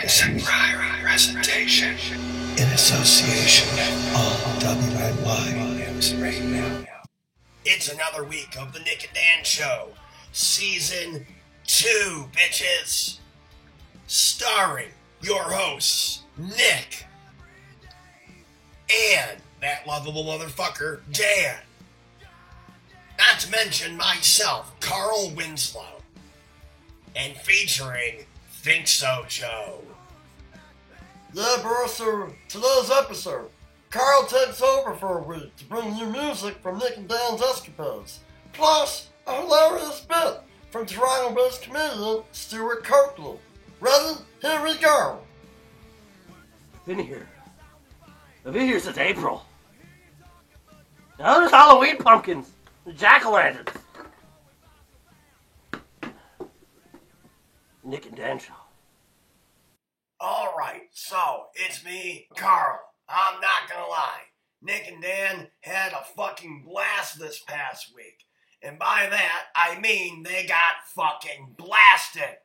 Exit Priory presentation in association on WNY News Radio. It's another week of the Nick and Dan Show, Season 2, bitches. Starring your hosts, Nick and that lovable motherfucker, Dan. Not to mention myself, Carl Winslow. And featuring Think So Joe. Yeah, bro, so today's episode, Carl takes over for a week to bring you music from Nick and Dan's Escapades, plus a hilarious bit from Toronto-based comedian Stuart Copeland. Ready? Here we go. I've been here since April. Now there's Halloween pumpkins, the jack-o'-lanterns. Nick and Dan Show. Alright, so it's me, Carl. I'm not gonna lie. Nick and Dan had a fucking blast this past week. And by that, I mean they got fucking blasted.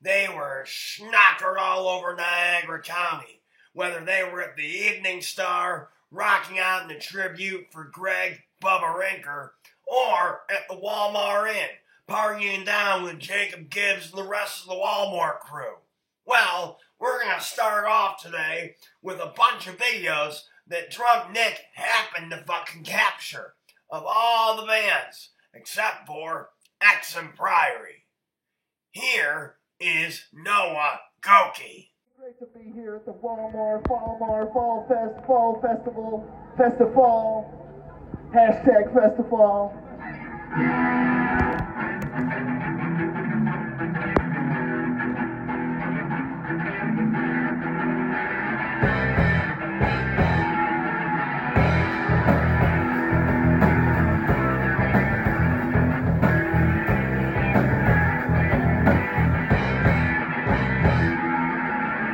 They were schnockered all over Niagara County. Whether they were at the Evening Star, rocking out in the tribute for Greg Bubba Rinker, or at the Walmart Inn, partying down with Jacob Gibbs and the rest of the Walmart crew. Well, we're going to start off today with a bunch of videos that Drunk Nick happened to fucking capture of all the bands except for Exit Priory. Here is Noah Goki. Great to be here at the Walmart Fall Festival, #Festival.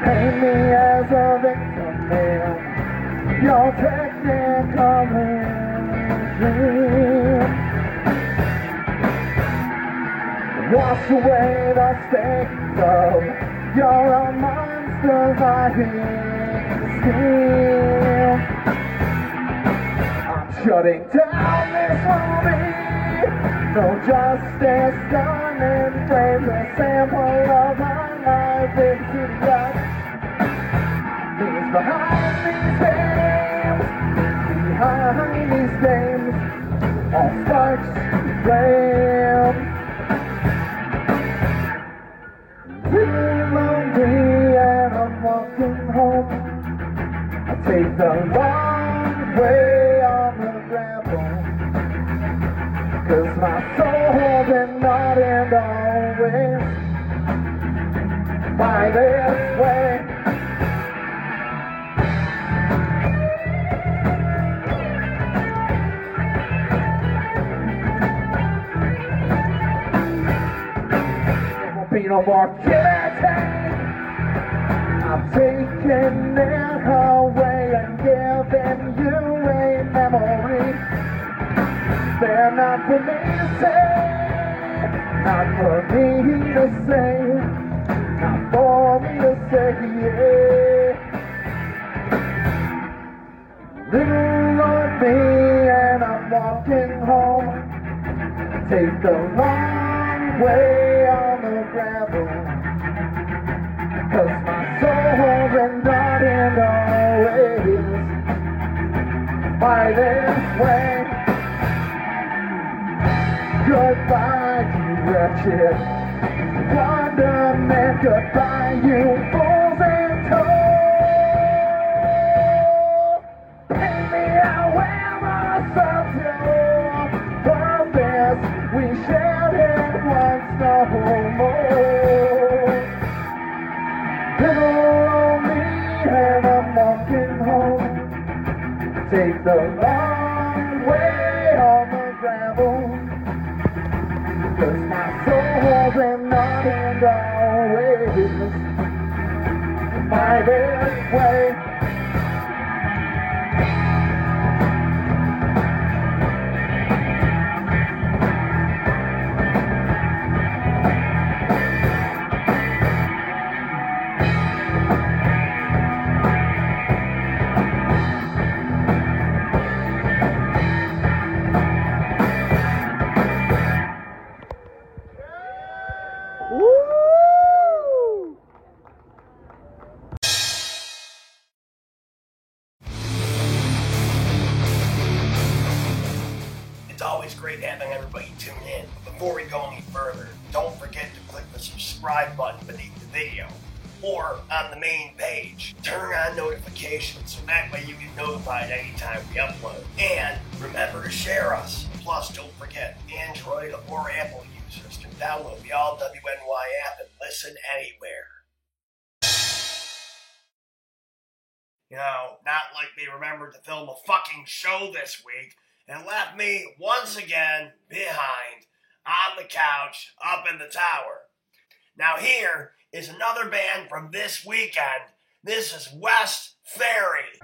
Paint me as a victim, man. Your technical dream. Wash away the stains of you're a monster's esteem. I'm shutting down this movie. No justice done in flames. A sample of my life into that. Behind these games, all sparks flame. Really lonely and I'm walking home. I take the long way on the gravel, 'cause my soul did not end always by this way. No more killing. I'm taking it away and giving you a memory. They're not for me to say, not for me to say, not for me to say, yeah. Little on me and I'm walking home. Take the long way on the gravel, 'cause my soul did not end always by this way. Goodbye, you wretched wonderment. Goodbye, you fools and toes. Pay me however serves your purpose. We shared it once, no more. Little me and I'm walking home. Take the long way on the gravel, 'cause my soul did not end always by this way. It's always great having everybody tune in. But before we go any further, don't forget to click the subscribe button beneath the video or on the main page. Turn on notifications so that way you get notified anytime we upload. And remember to share us. Plus, don't forget, Android or Apple users can download the All WNY app and listen anywhere. You know, not like they remembered to film a fucking show this week and left me once again behind on the couch up in the tower. Now here is another band from this weekend. This is West Ferry.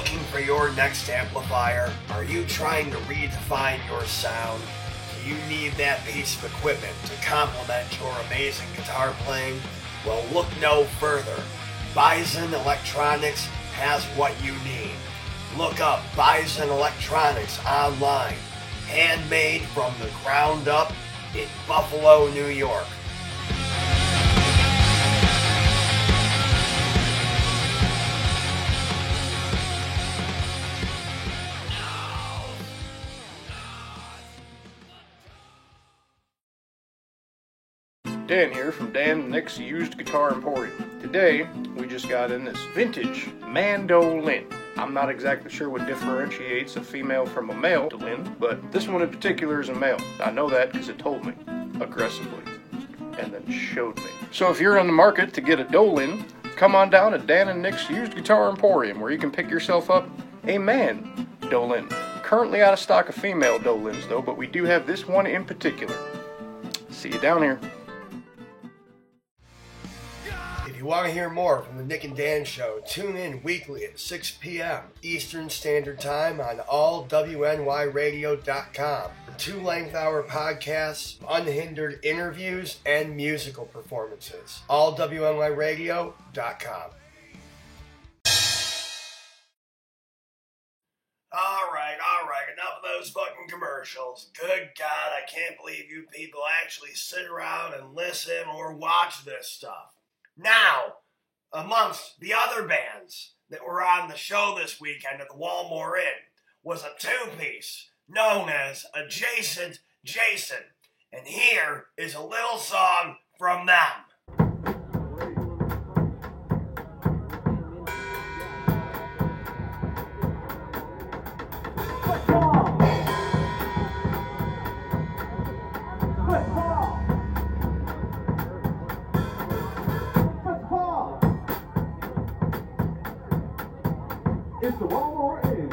looking for your next amplifier? Are you trying to redefine your sound? Do you need that piece of equipment to complement your amazing guitar playing? Well, look no further. Bison Electronics has what you need. Look up Bison Electronics online. Handmade from the ground up in Buffalo, New York. Dan here from Dan and Nick's Used Guitar Emporium. Today, we just got in this vintage mandolin. I'm not exactly sure what differentiates a female from a male mandolin, but this one in particular is a male. I know that because it told me, aggressively, and then showed me. So if you're on the market to get a dolin, come on down to Dan and Nick's Used Guitar Emporium, where you can pick yourself up a mandolin. Currently out of stock of female dolins though, but we do have this one in particular. See you down here. If you want to hear more from the Nick and Dan Show, tune in weekly at 6 p.m. Eastern Standard Time on allwnyradio.com for 2 length-hour podcasts, unhindered interviews, and musical performances. allwnyradio.com. All right, enough of those fucking commercials. Good God, I can't believe you people actually sit around and listen or watch this stuff. Now, amongst the other bands that were on the show this weekend at the Walmore Inn was a 2-piece known as Adjacent Jason. And here is a little song from them. It's the Walmore Inn.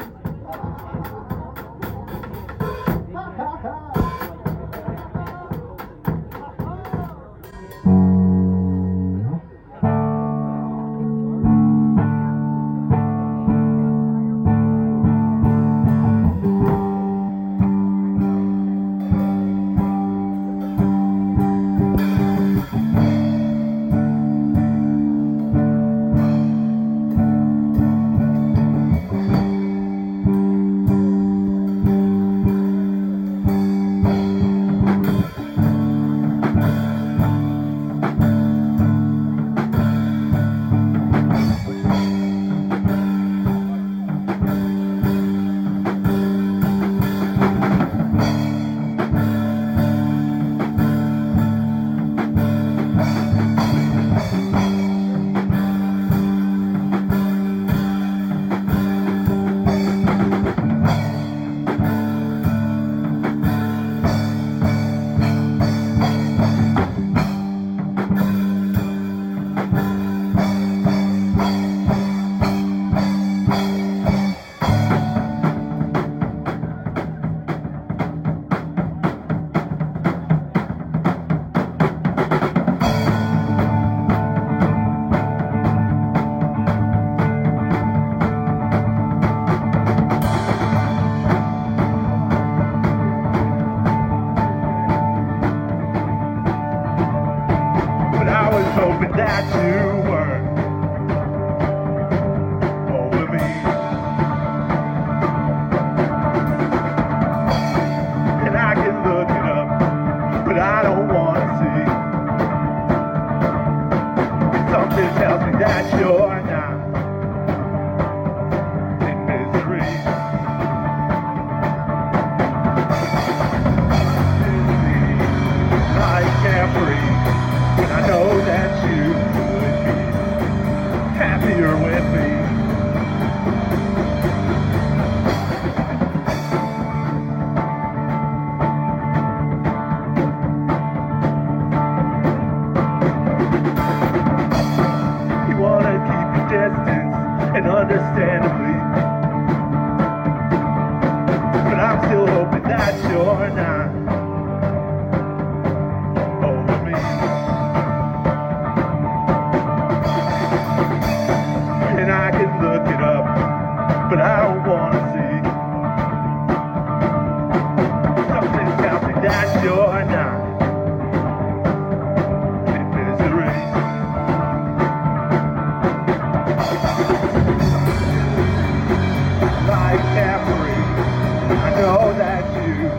I know that you could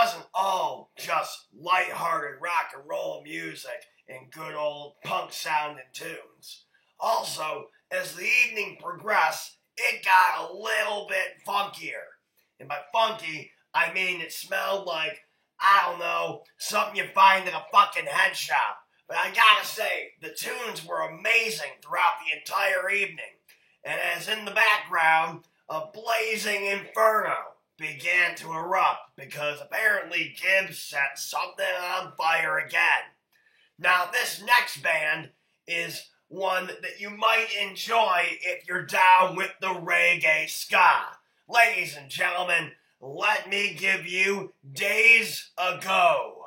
wasn't all just lighthearted rock and roll music and good old punk sounding tunes. Also, as the evening progressed, it got a little bit funkier. And by funky, I mean it smelled like, I don't know, something you find in a fucking head shop. But I gotta say, the tunes were amazing throughout the entire evening. And as in the background, a blazing inferno began to erupt because apparently Gibbs set something on fire again. Now this next band is one that you might enjoy if you're down with the reggae ska. Ladies and gentlemen, let me give you Days Ago.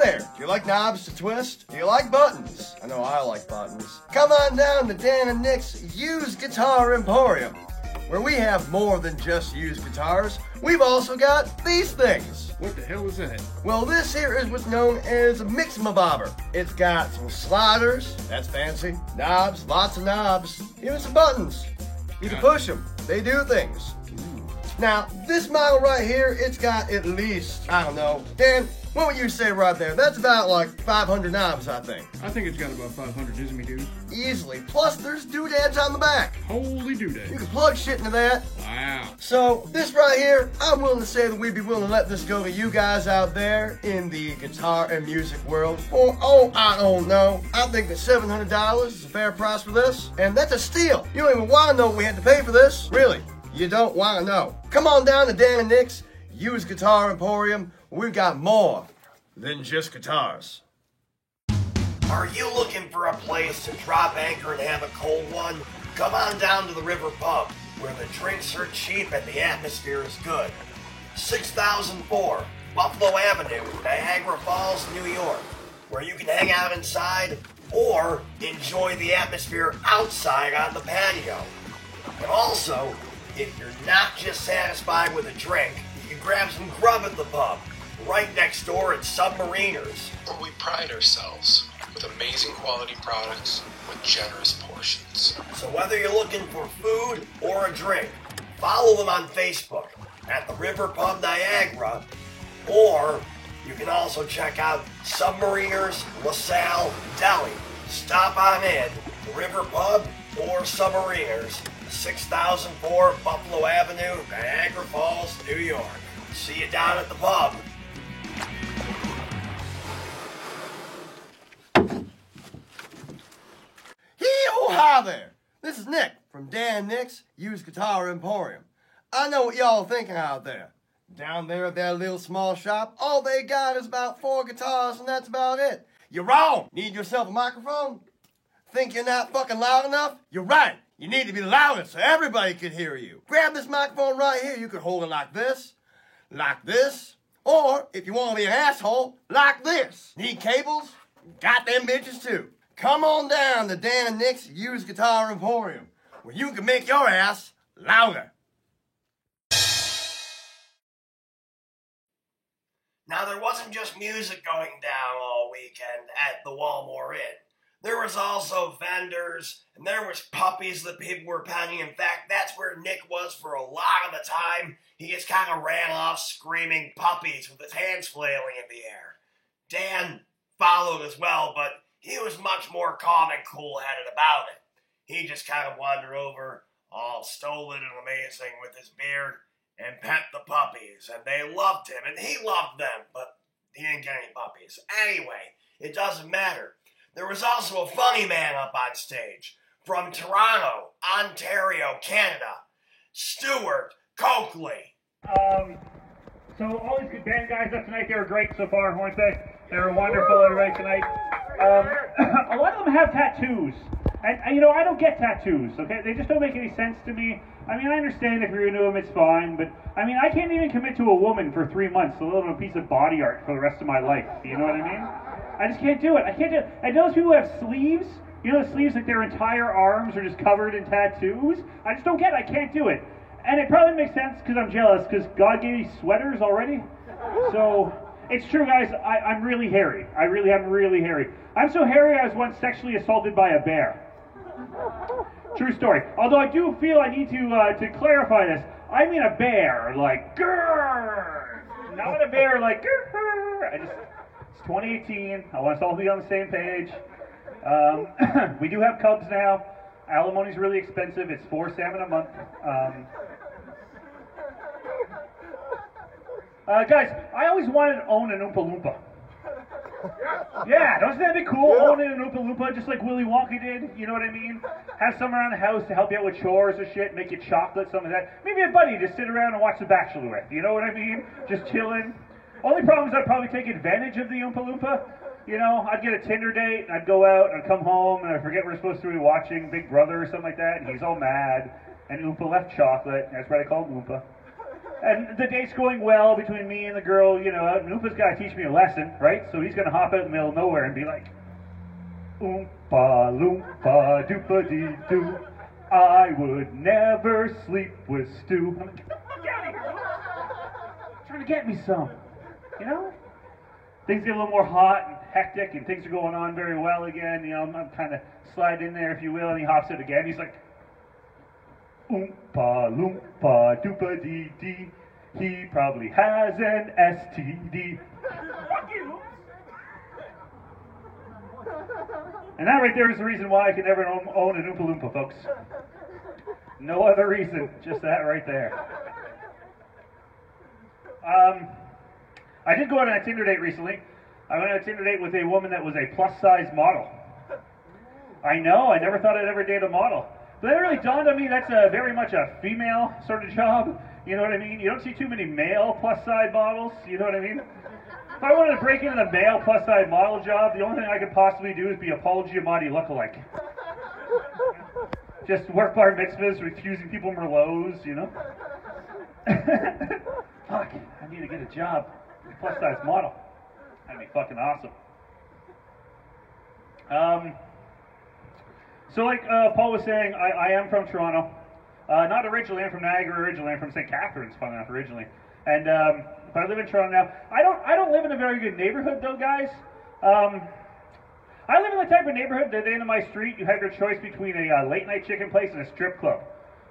there, do you like knobs to twist? Do you like buttons? I know I like buttons. Come on down to Dan and Nick's Used Guitar Emporium, where we have more than just used guitars. We've also got these things. What the hell is that? Well, this here is what's known as a mix-em-a-bobber. It's got some sliders, that's fancy, knobs, lots of knobs, even some buttons. You can push them, they do things. Now, this model right here, it's got at least, I don't know, Dan, what would you say right there? That's about like 500 knobs, I think. I think it's got about 500, isn't me, dude? Easily. Plus, there's doodads on the back. Holy You doodah. can plug shit into that. Wow. So, this right here, I'm willing to say that we'd be willing to let this go to you guys out there in the guitar and music world for, oh, I don't know. I think that $700 is a fair price for this, and that's a steal. You don't even want to know what we had to pay for this. Really, you don't want to know. Come on down to Dan and Nick's Used Guitar Emporium. We've got more than just guitars. Are you looking for a place to drop anchor and have a cold one? Come on down to the River Pub, where the drinks are cheap and the atmosphere is good. 6004 Buffalo Avenue, Niagara Falls, New York, where you can hang out inside or enjoy the atmosphere outside on the patio. But also, if you're not just satisfied with a drink, you can grab some grub at the pub, right next door at Submariners. We pride ourselves with amazing quality products with generous portions. So whether you're looking for food or a drink, follow them on Facebook at the River Pub Niagara, or you can also check out Submariners LaSalle Deli. Stop on in, the River Pub or Submariners, 6004 Buffalo Avenue, Niagara Falls, New York. See you down at the pub. Hi there, this is Nick from Dan and Nick's Used Guitar Emporium. I know what y'all are thinking out there. Down there at that little small shop, all they got is about 4 guitars and that's about it. You're wrong. Need yourself a microphone? Think you're not fucking loud enough? You're right. You need to be louder so everybody can hear you. Grab this microphone right here. You can hold it like this, or if you want to be an asshole, like this. Need cables? Got them bitches too. Come on down to Dan and Nick's Used Guitar Emporium, where you can make your ass louder. Now, there wasn't just music going down all weekend at the Walmore Inn. There was also vendors, and there was puppies that people were petting. In fact, that's where Nick was for a lot of the time. He just kind of ran off screaming puppies with his hands flailing in the air. Dan followed as well, but he was much more calm and cool-headed about it. He just kind of wandered over, all stolen and amazing with his beard, and pet the puppies, and they loved him, and he loved them, but he didn't get any puppies. Anyway, it doesn't matter. There was also a funny man up on stage from Toronto, Ontario, Canada, Stuart Coakley. So all these good band guys up tonight, they were great so far, weren't they? They were wonderful, everybody, tonight. A lot of them have tattoos. And, you know, I don't get tattoos, okay? They just don't make any sense to me. I mean, I understand if you're into them, it's fine. But, I mean, I can't even commit to a woman for 3 months, let alone a piece of body art for the rest of my life. You know what I mean? I just can't do it. I can't do it. And those people who have sleeves, you know, the sleeves, like their entire arms are just covered in tattoos. I just don't get it. I can't do it. And it probably makes sense because I'm jealous, because God gave me sweaters already. So, it's true, guys. I'm really hairy. I really am really hairy. I'm so hairy I was once sexually assaulted by a bear. True story. Although I do feel I need to clarify this. I mean a bear, like, grrr! Not a bear like, grrr! It's 2018. I want us all to be on the same page. We do have cubs now. Alimony's really expensive. It's $4 salmon a month. Guys, I always wanted to own an Oompa Loompa. Yeah, doesn't that be cool? Owning an Oompa Loompa, just like Willy Wonka did, you know what I mean? Have someone around the house to help you out with chores or shit, make you chocolate, something like that. Maybe a buddy to sit around and watch The Bachelor with, you know what I mean? Just chilling. Only problem is I'd probably take advantage of the Oompa Loompa. You know, I'd get a Tinder date, and I'd go out, and I'd come home, and I forget we're supposed to be watching Big Brother or something like that, and he's all mad, and Oompa left chocolate, and that's why I call him Oompa. And the date's going well between me and the girl, you know, Oompa's got to teach me a lesson, right? So he's going to hop out in the middle of nowhere and be like, Oompa loompa doopa dee doo, I would never sleep with Stu. I'm like, get the fuck out of here! Trying to get me some, you know? Things get a little more hot and hectic, and things are going on very well again. You know, I'm kind of sliding in there, if you will, and he hops out again. He's like, Oompa loompa doopa dee dee, he probably has an STD. Fuck you! And that right there is the reason why I can never own an Oompa Loompa, folks. No other reason, just that right there. I did go on a Tinder date recently. I went on a Tinder date with a woman that was a plus-size model. I know, I never thought I'd ever date a model. But that really dawned on me that's very much a female sort of job. You know what I mean? You don't see too many male plus-size models, you know what I mean? If I wanted to break into the male plus-size model job, the only thing I could possibly do is be a Paul Giamatti lookalike. Just work bar mitzvahs, refusing people Merlots, you know? Fuck, I need to get a job. A plus-size model. That'd be fucking awesome. So like Paul was saying, I am from Toronto. Not originally, I'm from Niagara originally. I'm from St. Catharines, funny enough, originally. And but I live in Toronto now. I don't live in a very good neighborhood though, guys. I live in the type of neighborhood that at the end of my street, you have your choice between a late night chicken place and a strip club.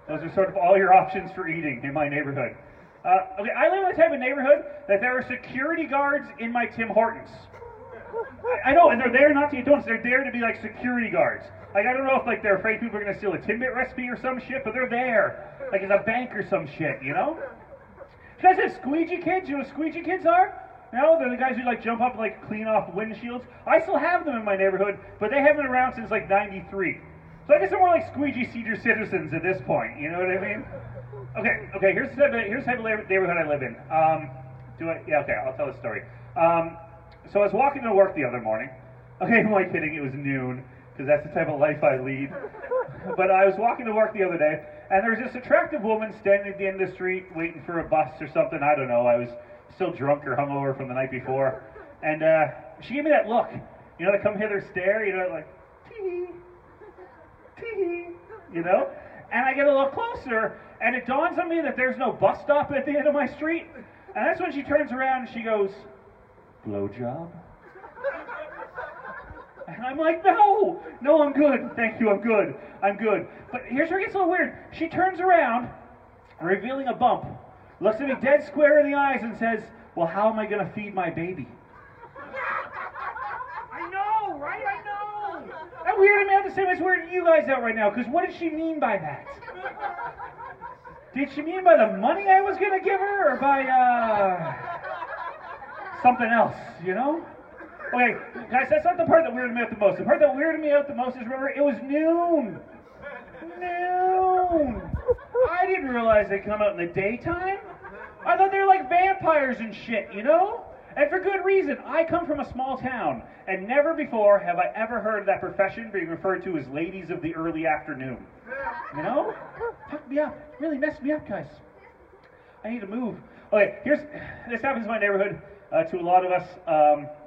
Those are sort of all your options for eating in my neighborhood. Okay, I live in the type of neighborhood that there are security guards in my Tim Hortons. I know, and they're there not to eat donuts. They're there to be like security guards. Like, I don't know if like they're afraid people are going to steal a Timbit recipe or some shit, but they're there. Like it's a bank or some shit, you know? You guys have squeegee kids? You know what squeegee kids are? No, they're the guys who like jump up and like clean off windshields. I still have them in my neighborhood, but they haven't been around since like '93. So I guess they're more like squeegee senior citizens at this point. You know what I mean? Okay. Here's the type of neighborhood I live in. Yeah. Okay, I'll tell the story. So I was walking to work the other morning. Okay, who am I kidding? It was noon, because that's the type of life I lead. But I was walking to work the other day, and there was this attractive woman standing at the end of the street waiting for a bus or something. I don't know. I was still drunk or hungover from the night before. And she gave me that look. You know, the come hither stare, you know, like, tee, tee, you know? And I get a little closer, and it dawns on me that there's no bus stop at the end of my street. And that's when she turns around and she goes, blowjob? And I'm like, no, I'm good. Thank you, I'm good. But here's where it gets a little weird. She turns around, revealing a bump, looks at me dead square in the eyes and says, well, how am I going to feed my baby? I know, right? I know. That weirded me out the same as weirding you guys out right now, because what did she mean by that? Did she mean by the money I was going to give her, or by, something else, you know? Okay, guys, that's not the part that weirded me out the most. The part that weirded me out the most is, remember, it was noon. I didn't realize they'd come out in the daytime. I thought they were like vampires and shit, you know? And for good reason. I come from a small town, and never before have I ever heard that profession being referred to as ladies of the early afternoon. You know? Fuck me up. Really messed me up, guys. I need to move. Okay, this happens in my neighborhood to a lot of us.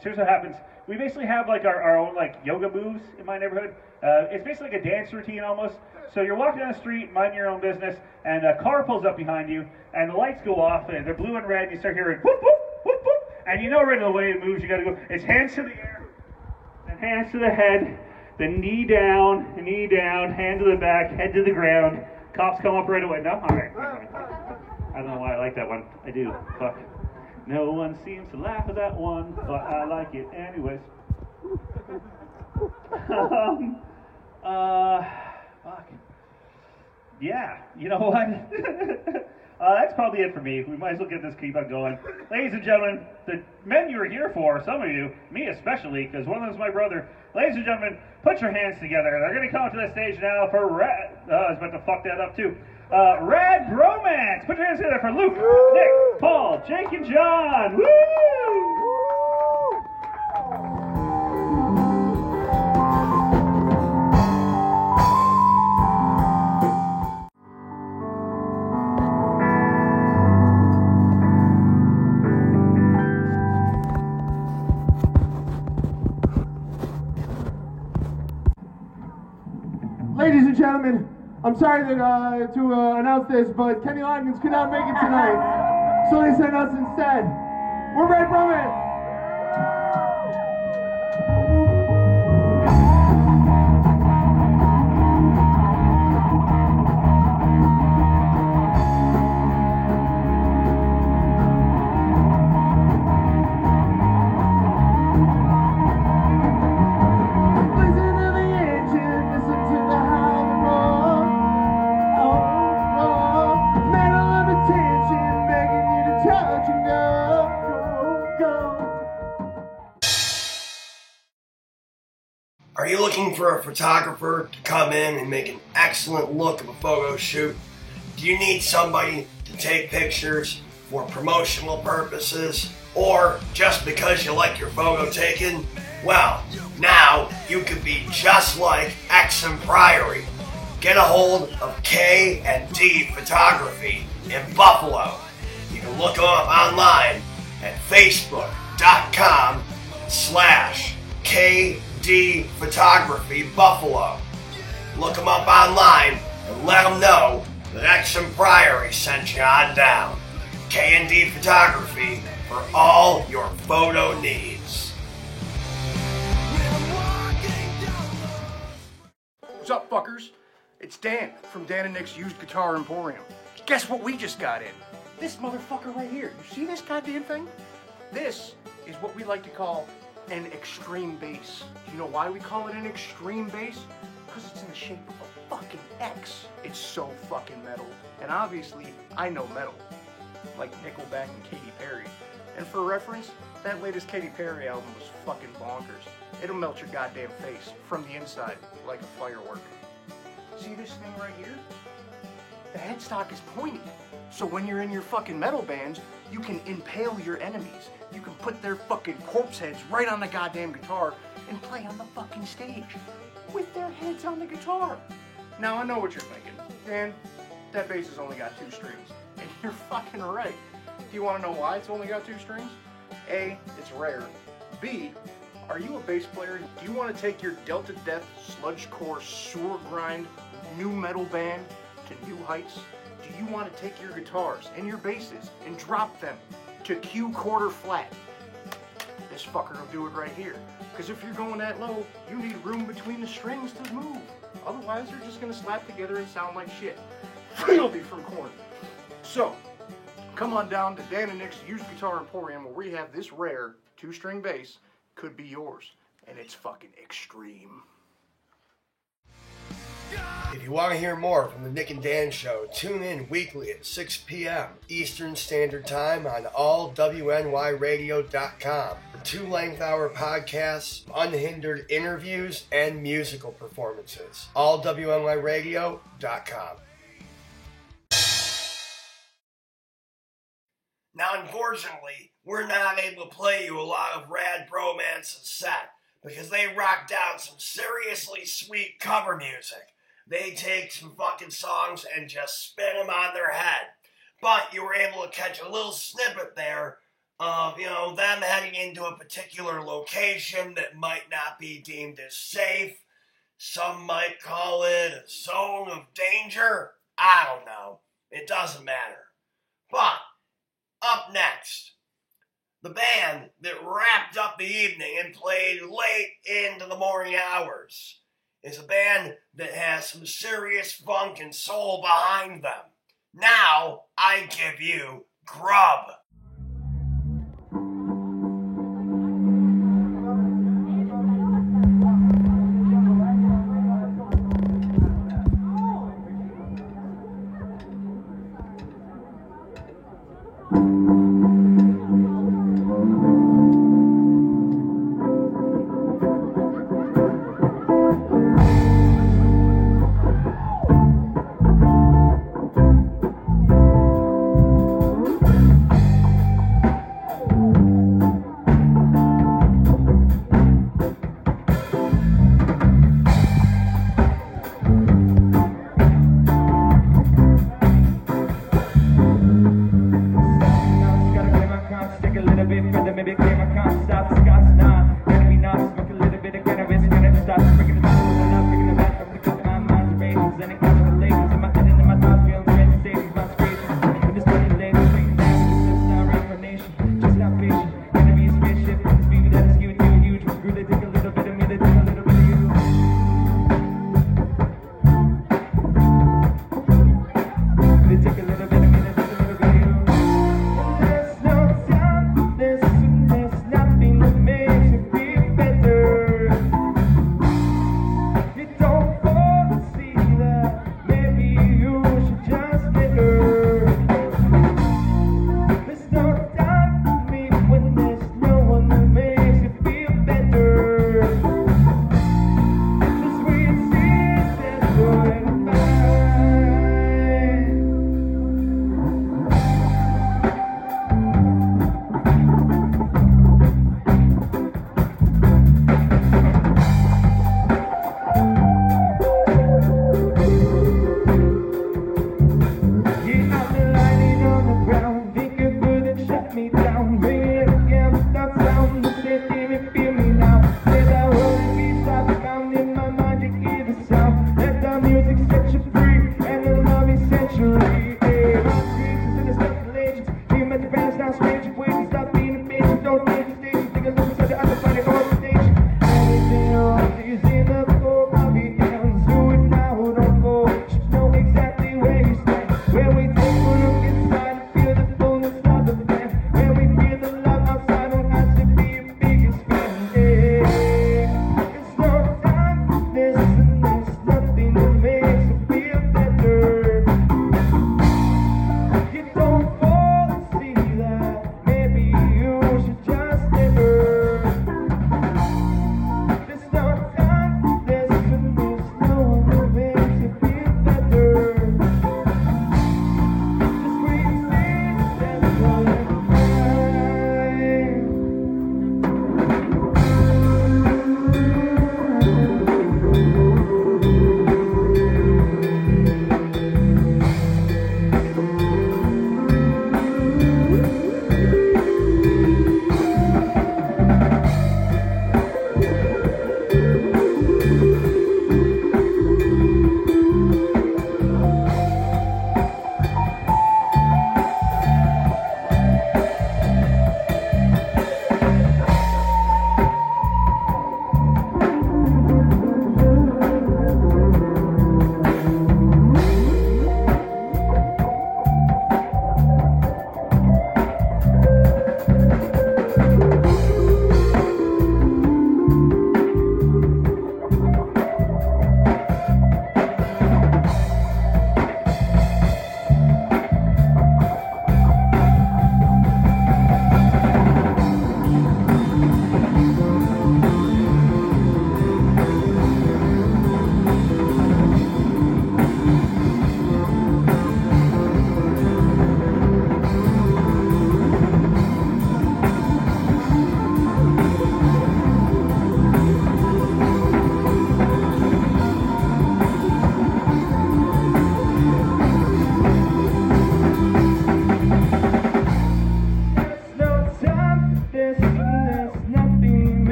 Here's what happens. We basically have like our own like yoga moves in my neighborhood. It's basically like a dance routine almost. So you're walking down the street, minding your own business, and a car pulls up behind you, and the lights go off, and they're blue and red, and you start hearing whoop, whoop, whoop, whoop, and you know right away the way it moves, you gotta go, it's hands to the air, then hands to the head, then knee down, hand to the back, head to the ground. Cops come up right away. No? Alright. I don't know why I like that one. I do. Fuck. No one seems to laugh at that one, but I like it anyways. Fuck. Yeah, you know what? That's probably it for me. We might as well keep on going. Ladies and gentlemen, the men you are here for, some of you, me especially, because one of them is my brother. Ladies and gentlemen, put your hands together. They're going to come up to the stage now for Rad. I was about to fuck that up too. Rad Bromance. Put your hands together for Luke, Nick, Paul, Jake, and John. Woo! gentlemen, I'm sorry to announce this, but Kenny Loggins could not make it tonight, so they sent us instead. We're Red Bromance. Are you looking for a photographer to come in and make an excellent look of a photo shoot? Do you need somebody to take pictures for promotional purposes or just because you like your photo taken? Well, now you could be just like Exum Priory. Get a hold of K&D Photography in Buffalo. You can look them up online at facebook.com/KD Photography Buffalo. Look them up online and let them know that Exum Priory sent you on down. K&D Photography for all your photo needs. What's up, fuckers? It's Dan from Dan and Nick's Used Guitar Emporium. Guess what we just got in? This motherfucker right here. You see this goddamn thing? This is what we like to call an extreme bass. Do you know why we call it an extreme bass? Because it's in the shape of a fucking X. It's so fucking metal. And obviously, I know metal. Like Nickelback and Katy Perry. And for reference, that latest Katy Perry album was fucking bonkers. It'll melt your goddamn face from the inside like a firework. See this thing right here? The headstock is pointy. So when you're in your fucking metal bands, you can impale your enemies. You can put their fucking corpse heads right on the goddamn guitar and play on the fucking stage with their heads on the guitar. Now I know what you're thinking. Dan, that bass has only got 2 strings. And you're fucking right. Do you want to know why it's only got 2 strings? A, it's rare. B, are you a bass player? Do you want to take your Delta Death, sludgecore, sewer grind, new metal band to new heights? Do you want to take your guitars and your basses and drop them to Q quarter flat? This fucker will do it right here. Because if you're going that low, you need room between the strings to move. Otherwise, they're just going to slap together and sound like shit. Filthy from corn. So, come on down to Dan and Nick's Used Guitar Emporium where we have this rare 2-string bass. Could be yours. And it's fucking extreme. If you want to hear more from the Nick and Dan Show, tune in weekly at 6 p.m. Eastern Standard Time on allwnyradio.com for 2 length-hour podcasts, unhindered interviews, and musical performances. allwnyradio.com. Now, unfortunately, we're not able to play you a lot of Rad Bromance's set because they rock down some seriously sweet cover music. They take some fucking songs and just spin them on their head. But you were able to catch a little snippet there of, them heading into a particular location that might not be deemed as safe. Some might call it a zone of danger. I don't know. It doesn't matter. But up next, the band that wrapped up the evening and played late into the morning hours is a band that has some serious funk and soul behind them. Now, I give you Grub.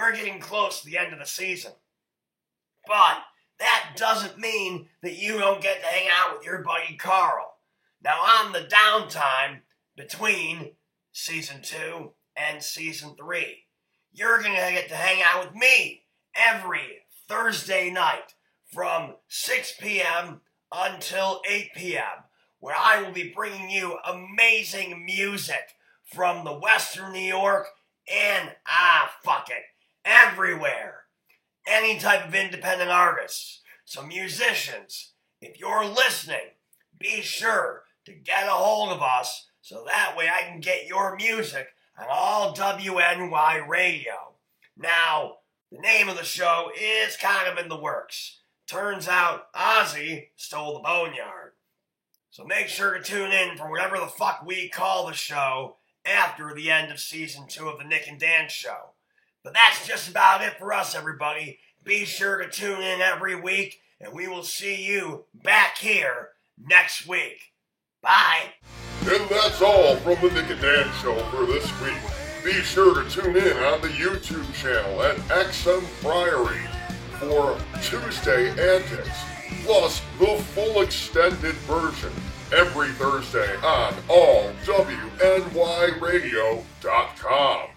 we're getting close to the end of the season. But that doesn't mean that you don't get to hang out with your buddy Carl. Now, on the downtime between Season 2 and Season 3, you're going to get to hang out with me every Thursday night from 6 p.m. until 8 p.m., where I will be bringing you amazing music from the Western New York and, everywhere. Any type of independent artists. So musicians, if you're listening, be sure to get a hold of us so that way I can get your music on all WNY radio. Now, the name of the show is kind of in the works. Turns out Ozzy stole the Boneyard. So make sure to tune in for whatever the fuck we call the show after the end of Season 2 of the Nick and Dan Show. But that's just about it for us, everybody. Be sure to tune in every week, and we will see you back here next week. Bye. And that's all from the Nick and Dan Show for this week. Be sure to tune in on the YouTube channel at XM Priory for Tuesday Antics, plus the full extended version every Thursday on allwnyradio.com.